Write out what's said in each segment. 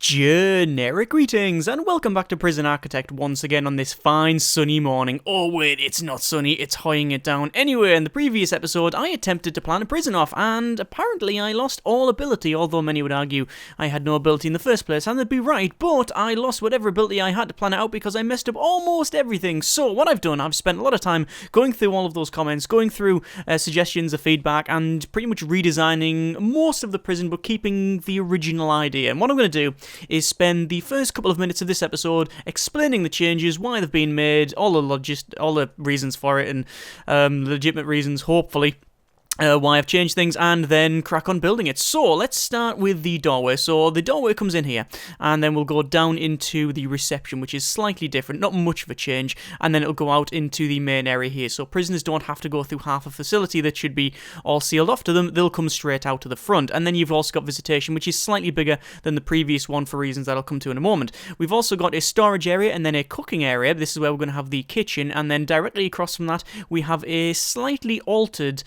Generic greetings and welcome back to Prison Architect once again on this fine sunny morning. Oh wait, it's not sunny, it's hoying it down. Anyway, in the previous episode I attempted to plan a prison off and apparently I lost all ability, although many would argue I had no ability in the first place, and they'd be right, but I lost whatever ability I had to plan it out because I messed up almost everything. So what I've done, I've spent a lot of time going through all of those comments, going through suggestions of feedback and pretty much redesigning most of the prison but keeping the original idea. And what I'm going to do is spend the first couple of minutes of this episode explaining the changes, why they've been made, all the reasons for it, and legitimate reasons, hopefully. Why I've changed things, and then crack on building it. So, let's start with the doorway. So, the doorway comes in here, and then we'll go down into the reception, which is slightly different, not much of a change, and then it'll go out into the main area here. So, prisoners don't have to go through half a facility that should be all sealed off to them, they'll come straight out to the front. And then you've also got visitation, which is slightly bigger than the previous one for reasons that I'll come to in a moment. We've also got a storage area, and then a cooking area. This is where we're going to have the kitchen, and then directly across from that, we have a slightly altered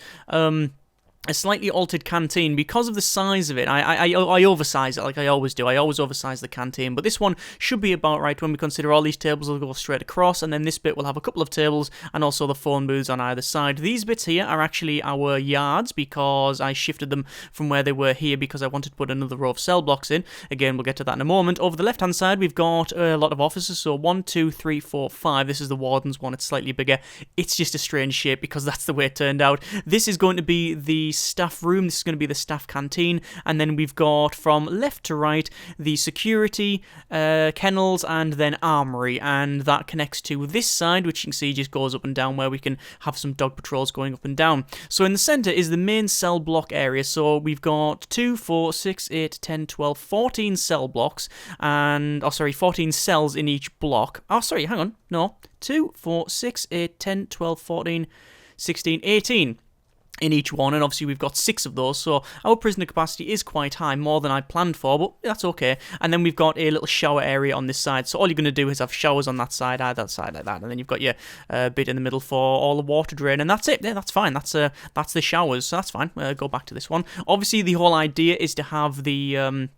canteen. Because of the size of it. I oversize it like I always do. I always oversize the canteen, but this one should be about right when we consider all these tables will go straight across, and then this bit will have a couple of tables and also the phone booths on either side. These bits here are actually our yards because I shifted them from where they were here because I wanted to put another row of cell blocks in. Again, we'll get to that in a moment. Over the left hand side we've got a lot of offices, so 1, 2, 3, 4, 5. This is the warden's one, it's slightly bigger. It's just a strange shape because that's the way it turned out. This is going to be the staff room, this is going to be the staff canteen, and then we've got from left to right the security, kennels, and then armory, and that connects to this side, which you can see just goes up and down where we can have some dog patrols going up and down. So in the centre is the main cell block area, so we've got 2, 4, 6, 8, 10, 12, 14 cell blocks, and, 14 cells in each block. 2, 4, 6, 8, 10, 12, 14, 16, 18 in each one, and obviously we've got 6 of those, so our prisoner capacity is quite high, more than I planned for, but that's okay. And then we've got a little shower area on this side, so all you're going to do is have showers on that side, either side like that, and then you've got your bit in the middle for all the water drain, and that's it. Yeah, that's fine. That's the showers, so that's fine. Go back to this one. Obviously the whole idea is to have the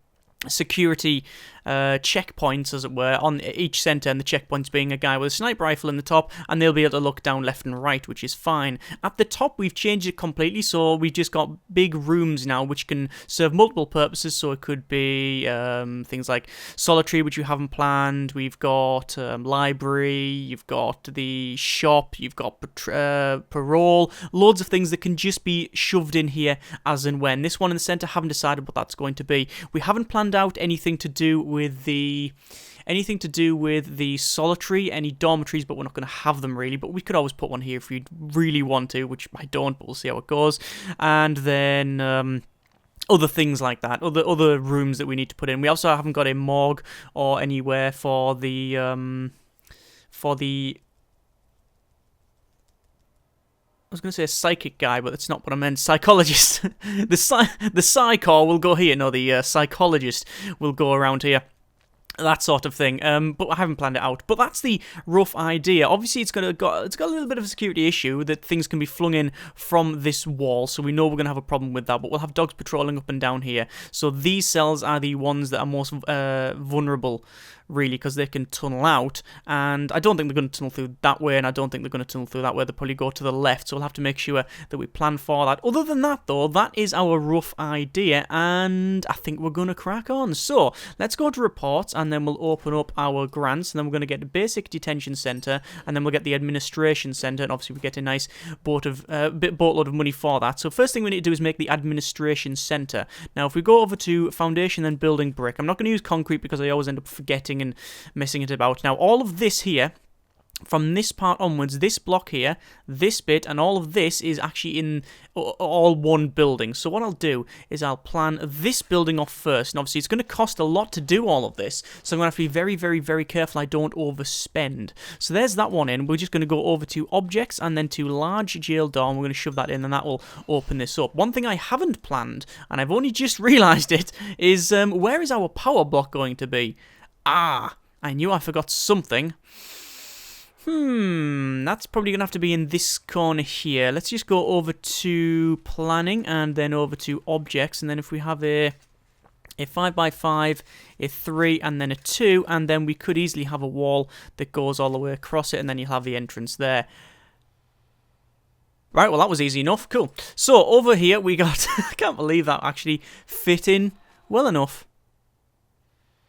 security checkpoints, as it were, on each centre, and the checkpoints being a guy with a sniper rifle in the top, and they'll be able to look down left and right, which is fine. At the top, we've changed it completely, so we've just got big rooms now, which can serve multiple purposes, so it could be things like solitary, which you haven't planned, we've got library, you've got the shop, you've got parole, loads of things that can just be shoved in here as and when. This one in the centre, haven't decided what that's going to be. We haven't planned out anything to do with the solitary, any dormitories, but we're not going to have them really, but we could always put one here if we really want to, which I don't, but we'll see how it goes. And then other things like that, other rooms that we need to put in. We also haven't got a morgue or anywhere for the I was going to say a psychic guy, but that's not what I meant. Psychologist. The psychor will go here. No, the psychologist will go around here. That sort of thing, but I haven't planned it out. But that's the rough idea. Obviously, it's got a little bit of a security issue that things can be flung in from this wall, so we know we're going to have a problem with that, but we'll have dogs patrolling up and down here. So these cells are the ones that are most vulnerable, really, because they can tunnel out, and I don't think they're going to tunnel through that way, and I don't think they're going to tunnel through that way. They'll probably go to the left, so we'll have to make sure that we plan for that. Other than that, though, that is our rough idea, and I think we're going to crack on. So, let's go to reports, and then we'll open up our grants, and then we're going to get the basic detention centre, and then we'll get the administration centre, and obviously we get a nice boatload of money for that. So first thing we need to do is make the administration centre. Now if we go over to foundation and building brick, I'm not going to use concrete because I always end up forgetting and messing it about. Now all of this here, from this part onwards, this block here, this bit, and all of this is actually in all one building. So what I'll do is I'll plan this building off first, and obviously it's going to cost a lot to do all of this, so I'm going to have to be very, very, very careful I don't overspend. So there's that one in. We're just going to go over to objects and then to large jail door, and we're going to shove that in, and that will open this up. One thing I haven't planned, and I've only just realised it, is where is our power block going to be? I knew I forgot something. That's probably going to have to be in this corner here. Let's just go over to planning and then over to objects, and then if we have a a 5x5, a 3, and then a 2, and then we could easily have a wall that goes all the way across it, and then you'll have the entrance there. Right, well, that was easy enough. Cool. So, over here, we got... I can't believe that actually fit in well enough.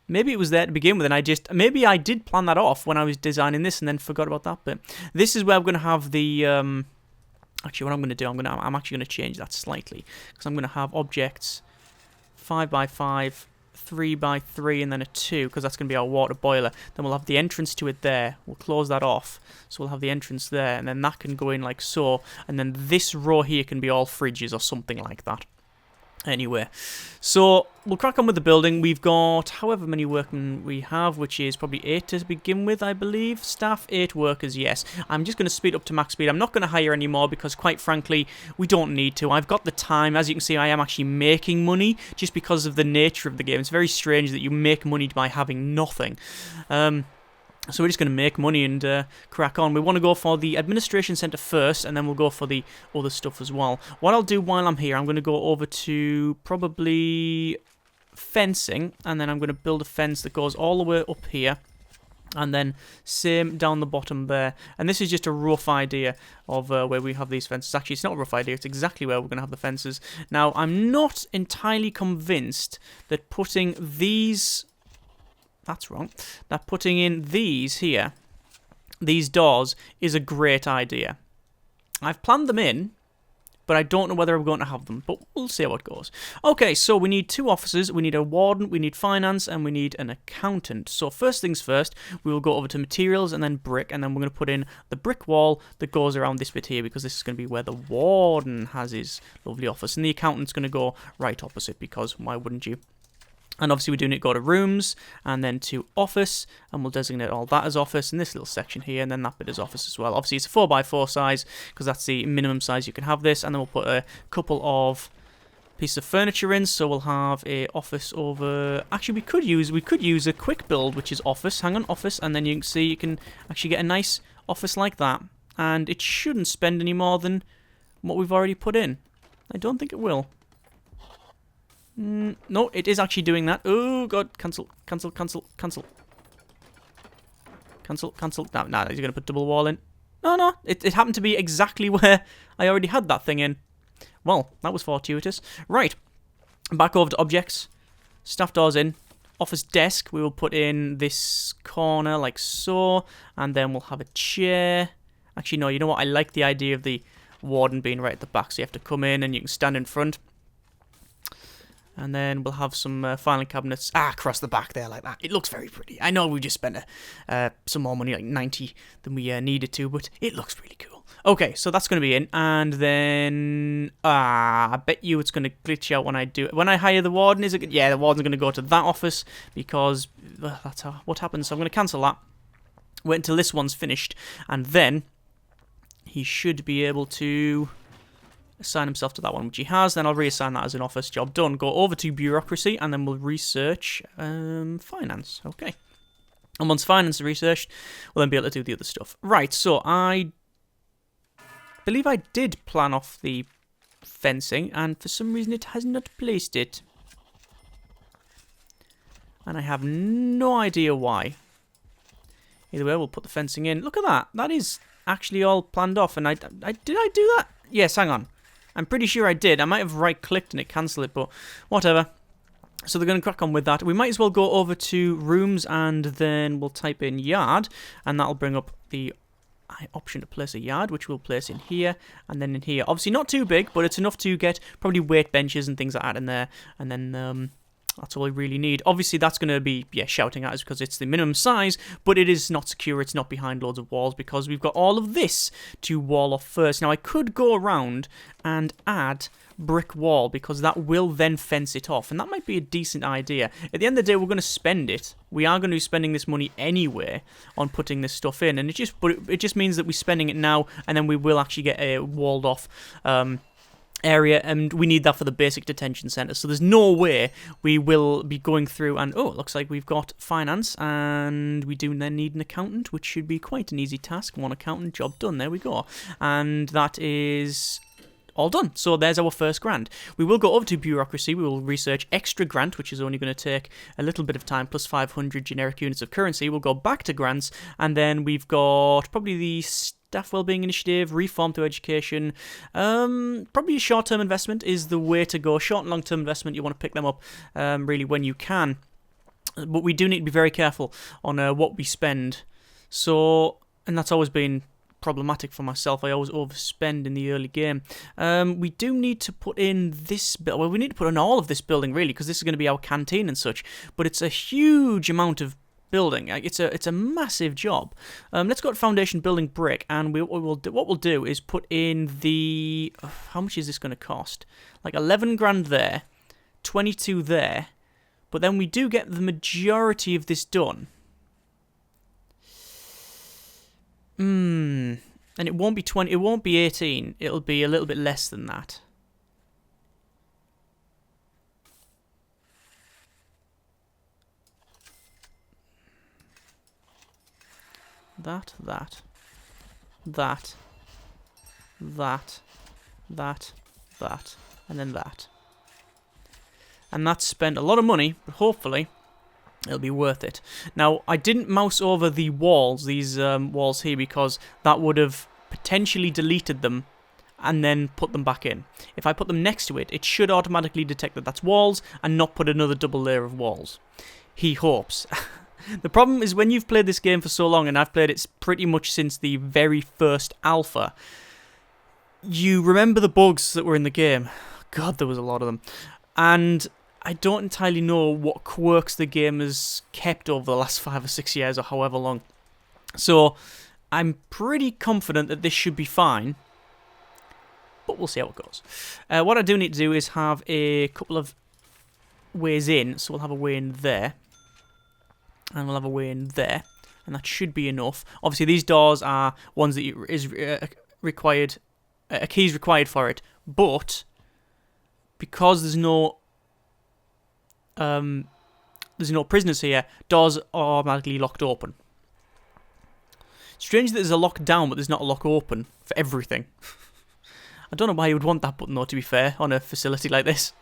Maybe it was there to begin with, and maybe I did plan that off when I was designing this and then forgot about that bit. This is where I'm going to have the... Actually, what I'm going to do, I'm actually going to change that slightly, because I'm going to have objects 5x5, 3x3, and then a 2, because that's going to be our water boiler. Then we'll have the entrance to it there. We'll close that off, so we'll have the entrance there, and then that can go in like so, and then this row here can be all fridges or something like that. Anyway, so we'll crack on with the building. We've got however many workmen we have, which is probably 8 to begin with, I believe. Staff, 8 workers, yes. I'm just going to speed up to max speed. I'm not going to hire any more because, quite frankly, we don't need to. I've got the time. As you can see, I am actually making money just because of the nature of the game. It's very strange that you make money by having nothing. So we're just going to make money and crack on. We want to go for the administration centre first, and then we'll go for the other stuff as well. What I'll do while I'm here, I'm going to go over to probably fencing, and then I'm going to build a fence that goes all the way up here, and then same down the bottom there. And this is just a rough idea of where we have these fences. Actually, it's not a rough idea. It's exactly where we're going to have the fences. Now, I'm not entirely convinced that putting these... That's wrong. That putting in these here, these doors, is a great idea. I've planned them in, but I don't know whether I'm going to have them. But we'll see how it goes. Okay, so we need 2 officers, we need a warden, we need finance, and we need an accountant. So first things first, we will go over to materials and then brick, and then we're going to put in the brick wall that goes around this bit here, because this is going to be where the warden has his lovely office, and the accountant's going to go right opposite, because why wouldn't you? And obviously we do need to go to rooms, and then to office, and we'll designate all that as office, and this little section here, and then that bit is office as well. Obviously it's a 4x4 size, because that's the minimum size you can have this, and then we'll put a couple of pieces of furniture in, so we'll have a office over... Actually, we could use a quick build, which is office. Hang on, office, and then you can see you can actually get a nice office like that, and it shouldn't spend any more than what we've already put in. I don't think it will. No, it is actually doing that. Oh, God. Cancel. Cancel. Cancel. Cancel. Cancel. Cancel. No, he's going to put double wall in. No. It happened to be exactly where I already had that thing in. Well, that was fortuitous. Right. Back over to objects. Staff doors in. Office desk. We will put in this corner like so. And then we'll have a chair. Actually, no, you know what? I like the idea of the warden being right at the back. So you have to come in and you can stand in front. And then we'll have some filing cabinets across the back there like that. It looks very pretty. I know we just spent some more money, like 90, than we needed to, but it looks really cool. Okay, so that's going to be in. And then I bet you it's going to glitch out when I do it. When I hire the warden, is it? Yeah, the warden's going to go to that office because that's what happens. So I'm going to cancel that. Wait until this one's finished, and then he should be able to assign himself to that one, which he has. Then I'll reassign that as an office. Job done. Go over to bureaucracy, and then we'll research finance. Okay. And once finance is researched, we'll then be able to do the other stuff. Right, so I believe I did plan off the fencing, and for some reason it has not placed it. And I have no idea why. Either way, we'll put the fencing in. Look at that. That is actually all planned off, and did I do that? Yes, hang on. I'm pretty sure I did. I might have right-clicked and it cancelled it, but whatever. So they're going to crack on with that. We might as well go over to rooms, and then we'll type in yard, and that'll bring up the option to place a yard, which we'll place in here, and then in here. Obviously not too big, but it's enough to get probably weight benches and things like that in there, and then that's all we really need. Obviously, that's going to be, shouting at us because it's the minimum size, but it is not secure. It's not behind loads of walls because we've got all of this to wall off first. Now, I could go around and add brick wall because that will then fence it off, and that might be a decent idea. At the end of the day, we're going to spend it. We are going to be spending this money anyway on putting this stuff in, and it just means that we're spending it now, and then we will actually get a walled off area, and we need that for the basic detention center. So there's no way we will be going through and it looks like we've got finance, and we do then need an accountant, which should be quite an easy task. One accountant, job done. There we go. And that is all done. So there's our first grant. We will go over to bureaucracy. We will research extra grant, which is only going to take a little bit of time, plus 500 generic units of currency. We'll go back to grants, and then we've got probably the staff wellbeing initiative, reform through education. Probably a short-term investment is the way to go. Short and long-term investment, you want to pick them up really when you can. But we do need to be very careful on what we spend. So, and that's always been problematic for myself. I always overspend in the early game. We do need to put in this well, we need to put in all of this building really, because this is going to be our canteen and such, but it's a huge amount of building. It's a massive job. Let's go to foundation building brick, and what we'll do is put in the how much is this going to cost? Like 11 grand there, 22 there, but then we do get the majority of this done. And it won't be 20, it won't be 18, it'll be a little bit less than that. That, and then that. And that's spent a lot of money, but hopefully it'll be worth it. Now, I didn't mouse over the walls, these walls here, because that would have potentially deleted them and then put them back in. If I put them next to it, it should automatically detect that that's walls and not put another double layer of walls. He hopes. The problem is when you've played this game for so long, and I've played it pretty much since the very first alpha, you remember the bugs that were in the game. God, there was a lot of them. And I don't entirely know what quirks the game has kept over the last 5 or 6 years or however long. So I'm pretty confident that this should be fine, but we'll see how it goes. What I do need to do is have a couple of ways in. So we'll have a way in there, and we'll have a way in there, and that should be enough. Obviously, these doors are ones that required, a key is required for it, but because there's no prisoners here, doors are automatically locked open. Strange that there's a lock down, but there's not a lock open for everything. I don't know why you would want that button, though, to be fair, on a facility like this.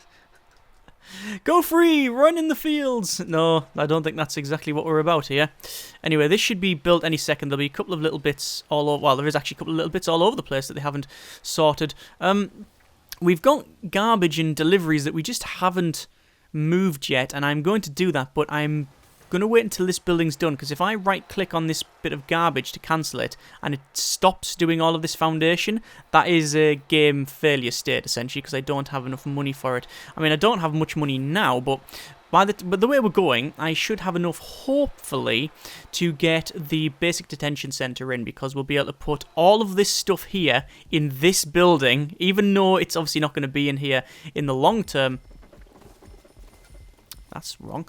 Go free! Run in the fields! No, I don't think that's exactly what we're about here. Anyway, this should be built any second. There'll be a couple of little bits all over. Well, there is actually a couple of little bits all over the place that they haven't sorted. We've got garbage and deliveries that we just haven't moved yet, and I'm going to do that, but I'm going to wait until this building's done, because if I right-click on this bit of garbage to cancel it, and it stops doing all of this foundation, that is a game failure state, essentially, because I don't have enough money for it. I mean, I don't have much money now, but but the way we're going, I should have enough, hopefully, to get the basic detention centre in, because we'll be able to put all of this stuff here in this building, even though it's obviously not going to be in here in the long term. That's wrong.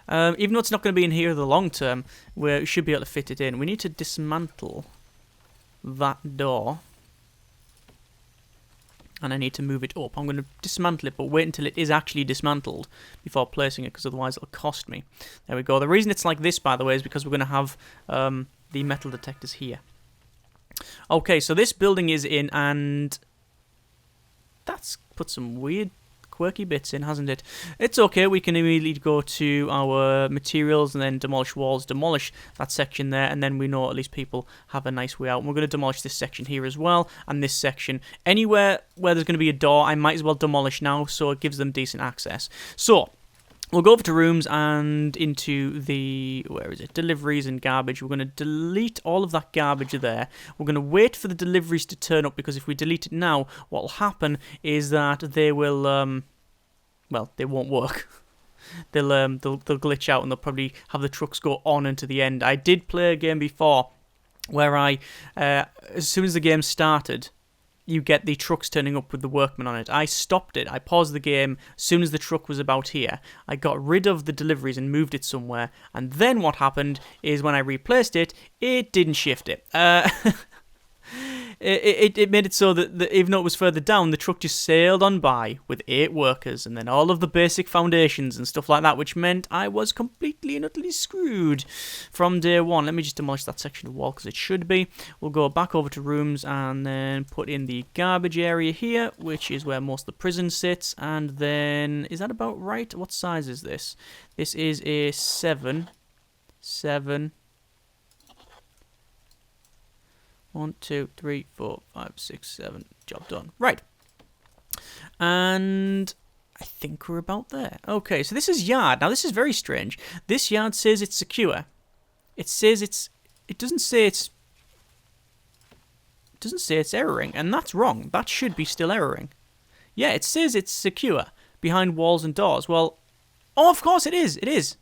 Even though it's not going to be in here in the long term, we should be able to fit it in. We need to dismantle that door. And I need to move it up. I'm going to dismantle it, but wait until it is actually dismantled before placing it, because otherwise it'll cost me. There we go. The reason it's like this, by the way, is because we're going to have the metal detectors here. Okay, so this building is in, and that's put some weird quirky bits in, hasn't it? It's okay, we can immediately go to our materials and then demolish walls, demolish that section there, and then we know at least people have a nice way out. And we're going to demolish this section here as well, and this section. Anywhere where there's going to be a door, I might as well demolish now, so it gives them decent access. So we'll go over to rooms and into the, where is it, deliveries and garbage. We're going to delete all of that garbage there. We're going to wait for the deliveries to turn up, because if we delete it now, what will happen is that they will, well, they won't work. They'll glitch out, and they'll probably have the trucks go on into the end. I did play a game before where as soon as the game started, you get the trucks turning up with the workmen on it. I stopped it. I paused the game as soon as the truck was about here. I got rid of the deliveries and moved it somewhere. And then what happened is when I replaced it, it didn't shift it. it made it so that even though it was further down, the truck just sailed on by with 8 workers and then all of the basic foundations and stuff like that, which meant I was completely and utterly screwed from day one. Let me just demolish that section of wall because it should be. We'll go back over to rooms and then put in the garbage area here, which is where most of the prison sits. And then, is that about right? What size is this? This is a 7. 1, 2, 3, 4, 5, 6, 7. Job done. Right. And I think we're about there. Okay, so this is yard. Now, this is very strange. This yard says it's secure. It says it's... It doesn't say it's erroring, and that's wrong. That should be still erroring. Yeah, it says it's secure behind walls and doors. Well, oh, of course it is. It is.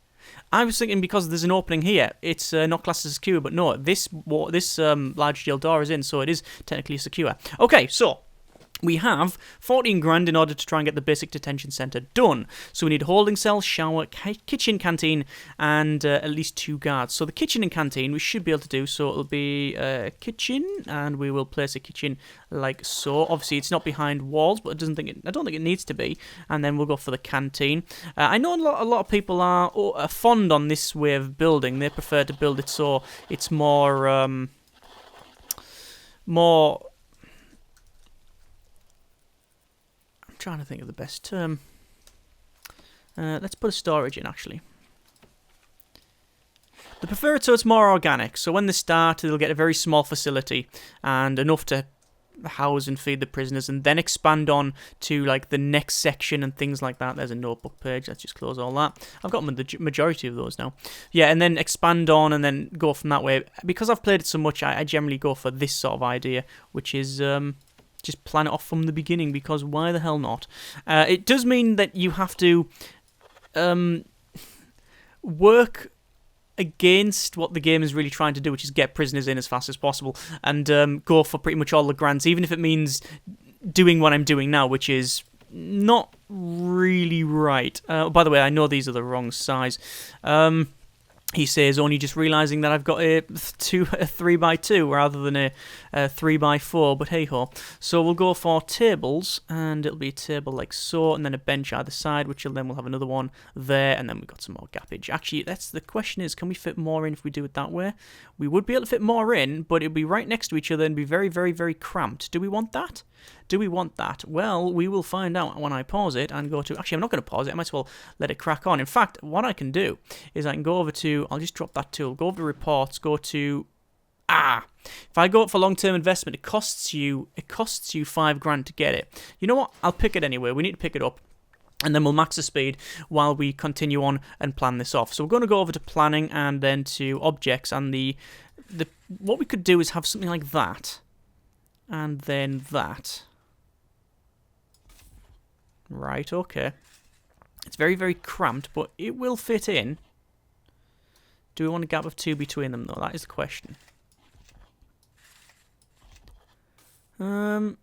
I was thinking because there's an opening here, it's not classed as secure, but no, this large steel door is in, so it is technically secure. Okay, so we have 14 grand in order to try and get the basic detention centre done. So we need a holding cell, shower, kitchen, canteen, and at least 2 guards. So the kitchen and canteen we should be able to do. So it'll be a kitchen, and we will place a kitchen like so. Obviously, it's not behind walls, but I don't think it needs to be. And then we'll go for the canteen. I know a lot of people are fond on this way of building. They prefer to build it so it's more trying to think of the best term. Let's put a storage in, actually. They prefer it so it's more organic. So when they start, they'll get a very small facility and enough to house and feed the prisoners, and then expand on to like the next section and things like that. There's a notebook page. Let's just close all that. I've got the majority of those now. Yeah, and then expand on and then go from that way. Because I've played it so much, I generally go for this sort of idea, which is just plan it off from the beginning, because why the hell not? It does mean that you have to work against what the game is really trying to do, which is get prisoners in as fast as possible, and go for pretty much all the grants, even if it means doing what I'm doing now, which is not really right. By the way, I know these are the wrong size. He says, only just realising that I've got a 3x2 rather than a 3x4, but hey-ho. So we'll go for tables, and it'll be a table like so, and then a bench either side, which then we'll have another one there, and then we've got some more gappage. Actually, the question is, can we fit more in if we do it that way? We would be able to fit more in, but it'd be right next to each other and be very, very, very cramped. Do we want that? Do we want that? Well, we will find out when I pause it and go to... Actually, I'm not going to pause it. I might as well let it crack on. In fact, what I can do is I can go over to... I'll just drop that tool. Go over to reports. Go to... If I go for long-term investment, it costs you $5 to get it. You know what? I'll pick it anyway. We need to pick it up. And then we'll max the speed while we continue on and plan this off. So we're going to go over to planning and then to objects. And what we could do is have something like that. And then that. Right, okay. It's very, very cramped, but it will fit in. Do we want a gap of 2 between them, though? That is the question. And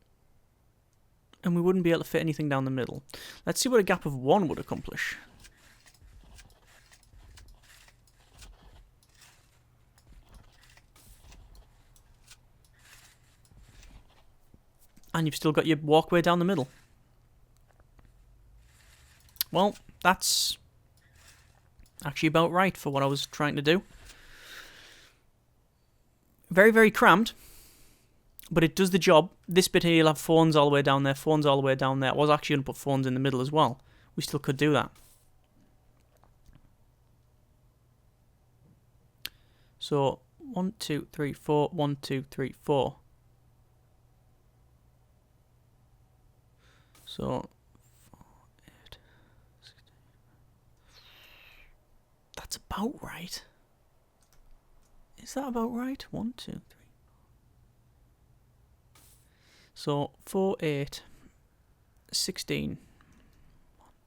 we wouldn't be able to fit anything down the middle. Let's see what a gap of 1 would accomplish. And you've still got your walkway down the middle. Well, that's actually about right for what I was trying to do. Very, very cramped, but it does the job. This bit here, you'll have phones all the way down there, phones all the way down there. I was actually going to put phones in the middle as well. We still could do that. So, 1, 2, 3, 4, 1, 2, 3, 4. So, 4, 8, 16. That's about right. Is that about right? 1, 2, 3. So, 4, 8, 16. 1,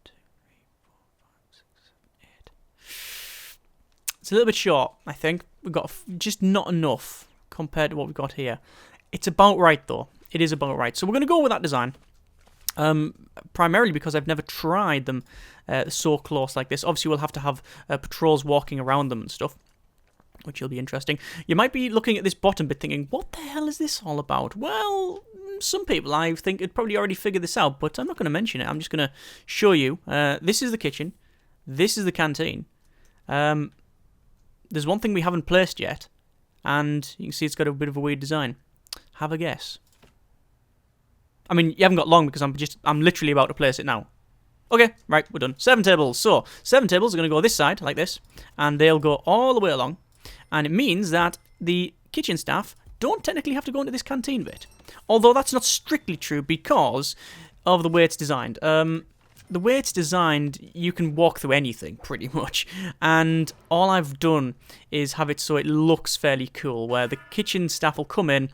2, 3, 4, 5, 6, 7, 8. It's a little bit short, I think. We've got just not enough compared to what we've got here. It's about right, though. It is about right. So we're going to go with that design. Primarily because I've never tried them so close like this. Obviously, we'll have to have patrols walking around them and stuff. which will be interesting. You might be looking at this bottom bit thinking, what the hell is this all about? Well, some people, I think, had probably already figured this out, but I'm not going to mention it. I'm just going to show you. This is the kitchen. This is the canteen. There's one thing we haven't placed yet, and you can see it's got a bit of a weird design. Have a guess. I mean, you haven't got long because I'm literally about to place it now. Okay, right, we're done. 7 tables. So, 7 tables are going to go this side, like this, and they'll go all the way along. And it means that the kitchen staff don't technically have to go into this canteen bit. Although that's not strictly true because of the way it's designed. The way it's designed, you can walk through anything, pretty much. And all I've done is have it so it looks fairly cool, where the kitchen staff will come in,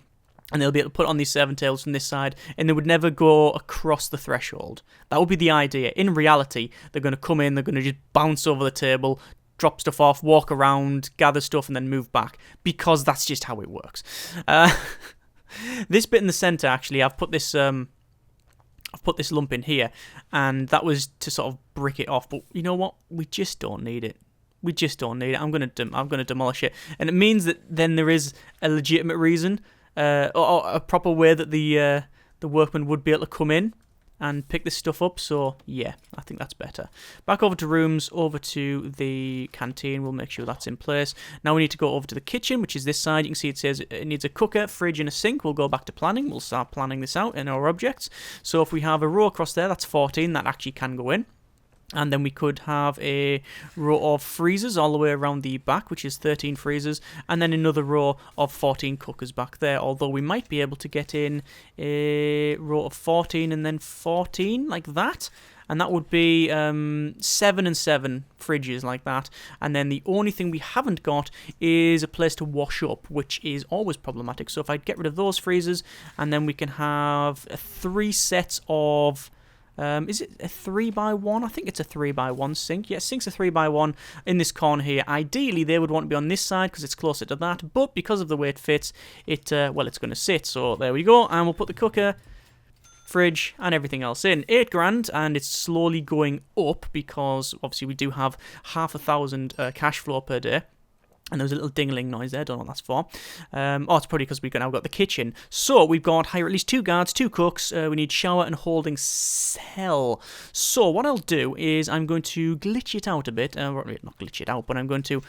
and they'll be able to put on these 7 tables from this side, and they would never go across the threshold. That would be the idea. In reality, they're going to come in, they're going to just bounce over the table, drop stuff off, walk around, gather stuff, and then move back, because that's just how it works. This bit in the centre, actually, I've put this lump in here, and that was to sort of brick it off. But you know what? We just don't need it. We just don't need it. I'm gonna demolish it, and it means that then there is a legitimate reason. Or a proper way that the workmen would be able to come in and pick this stuff up. So yeah, I think that's better. Back over to rooms, over to the canteen. We'll make sure that's in place. Now we need to go over to the kitchen, which is this side. You can see it says it needs a cooker, fridge, and a sink. We'll go back to planning. We'll start planning this out in our objects. So if we have a row across there, that's 14. That actually can go in. And then we could have a row of freezers all the way around the back, which is 13 freezers, and then another row of 14 cookers back there, although we might be able to get in a row of 14 and then 14, like that. And that would be 7 and 7 fridges like that. And then the only thing we haven't got is a place to wash up, which is always problematic. So if I get rid of those freezers, and then we can have 3 sets of... is it a 3x1? I think it's a 3x1 sink. Yeah, sink's a 3x1 in this corner here. Ideally, they would want to be on this side because it's closer to that, but because of the way it fits, it's going to sit. So there we go, and we'll put the cooker, fridge, and everything else in. £8,000, and it's slowly going up because obviously we do have 500,000 cash flow per day. And there was a little dingling noise there, don't know what that's for. It's probably because we've now got the kitchen. So we've got hire at least 2 guards, 2 cooks. We need shower and holding cell. So what I'll do is I'm going to glitch it out a bit. Not glitch it out, but I'm going to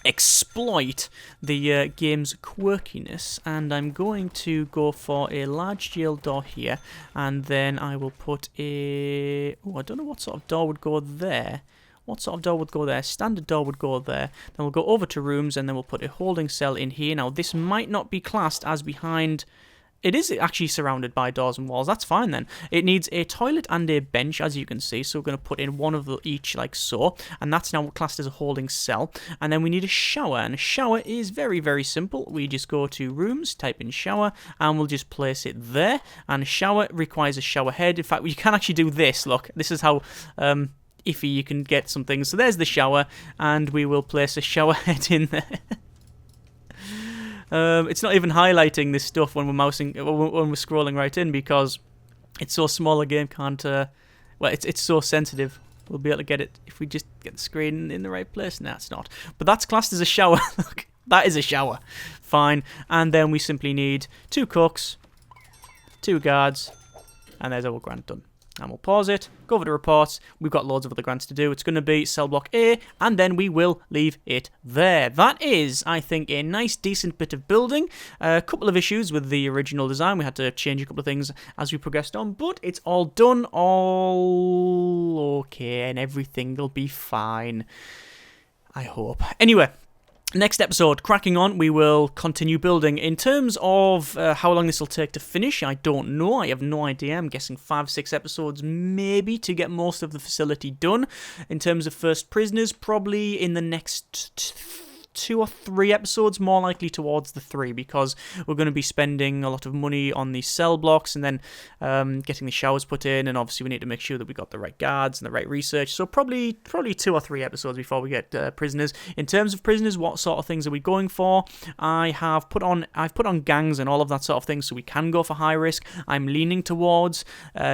exploit the game's quirkiness. And I'm going to go for a large jail door here. And then I will put a... Oh, I don't know what sort of door would go there. What sort of door would go there? Standard door would go there. Then we'll go over to rooms, and then we'll put a holding cell in here. Now, this might not be classed as behind... It is actually surrounded by doors and walls. That's fine, then. It needs a toilet and a bench, as you can see. So we're going to put in one of each, like so. And that's now classed as a holding cell. And then we need a shower. And a shower is very, very simple. We just go to rooms, type in shower, and we'll just place it there. And a shower requires a shower head. In fact, you can actually do this. Look, this is how... iffy you can get some things. So there's the shower, and we will place a shower head in there. It's not even highlighting this stuff when we're scrolling right in because it's so small. A game can't. It's so sensitive. We'll be able to get it if we just get the screen in the right place. No, it's not. But that's classed as a shower. Look, that is a shower. Fine. And then we simply need 2 cooks, 2 guards, and there's our grant done. And we'll pause it, go over to reports. We've got loads of other grants to do. It's going to be cell block A, and then we will leave it there. That is, I think, a nice, decent bit of building. A couple of issues with the original design. We had to change a couple of things as we progressed on, but it's all done, all okay, and everything will be fine. I hope. Anyway. Next episode, cracking on, we will continue building. In terms of how long this will take to finish, I don't know. I have no idea. I'm guessing 5-6 episodes maybe to get most of the facility done. In terms of first prisoners, probably in the next 2 or 3 episodes, more likely towards the 3, because we're going to be spending a lot of money on these cell blocks and then getting the showers put in, and obviously we need to make sure that we got the right guards and the right research. So probably 2 or 3 episodes before we get prisoners. In terms of prisoners, what sort of things are we going for? I've put on gangs and all of that sort of thing, so we can go for high risk. I'm leaning towards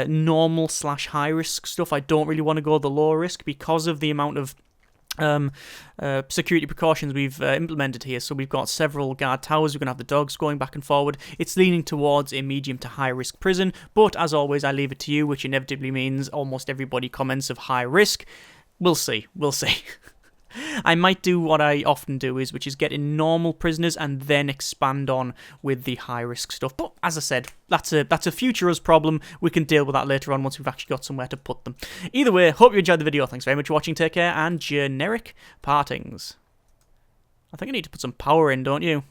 normal / high risk stuff. I don't really want to go the low risk because of the amount of security precautions we've implemented here. So we've got several guard towers. We're going to have the dogs going back and forward. It's leaning towards a medium to high risk prison, but as always, I leave it to you, which inevitably means almost everybody comments of high risk. We'll see. We'll see. I might do what I often do, which is get in normal prisoners and then expand on with the high-risk stuff. But as I said, that's a future us problem. We can deal with that later on once we've actually got somewhere to put them. Either way, hope you enjoyed the video. Thanks very much for watching. Take care, and generic partings. I think I need to put some power in, don't you?